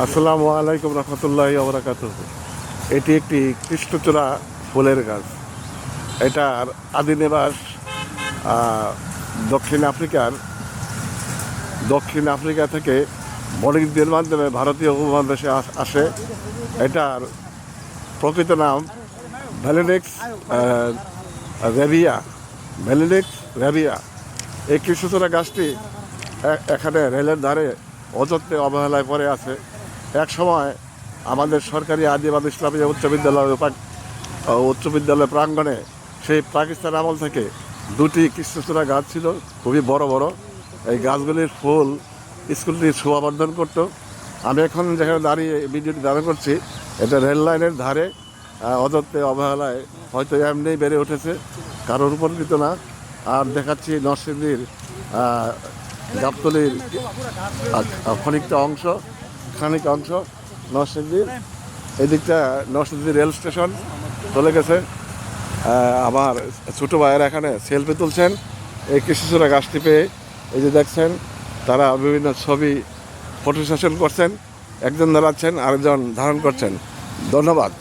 আসসালামু আলাইকুম রহমতুল্লাহি ওয়া বারাকাতুহু। এটি একটি কৃষ্ণচূড়া ফুলের গাছ। এটার আদি নিবাস দক্ষিণ আফ্রিকা থেকে বণিকদের মাধ্যমে ভারতীয় উপমহাদেশে আসে। এটার প্রকৃত নাম ভ্যালিনেক্স রেভিয়া। এই কৃষ্ণচূড়া গাছটি এখানে রেলের ধারে অযত্নে অবহেলায় পড়ে আছে। এক সময় আমাদের সরকারি আদিবাদ ইসলামী উচ্চ বিদ্যালয় প্রাঙ্গণে সেই পাকিস্তান আমল থেকে দুটি কৃষ্ণচূড়া গাছ ছিল, খুবই বড় বড়। এই গাছগুলির ফুল স্কুলটির শোভাবর্ধন করত। আমি এখন যেখানে দাঁড়িয়ে ভিডিওটি ধারণ করছি, এটা রেল লাইনের ধারে অযত্নে অবহেলায় হয়তো এমনিই বেড়ে উঠেছে, কারোর উপকৃত না। আর দেখাচ্ছি নরসিংদীর গাবতলীর খানিক অংশ নরসিংদীর এদিকটা নরসিংদী রেল স্টেশন চলে গেছে। আমার ছোটো ভাইয়েরা এখানে সেলফি তুলছেন এই কৃষ্ণচূড়া গাছটি পেয়ে। এই যে দেখছেন, তারা বিভিন্ন ছবি ফটো সেশন করছেন, একজন দাঁড়াচ্ছেন, আরেকজন ধারণ করছেন। ধন্যবাদ।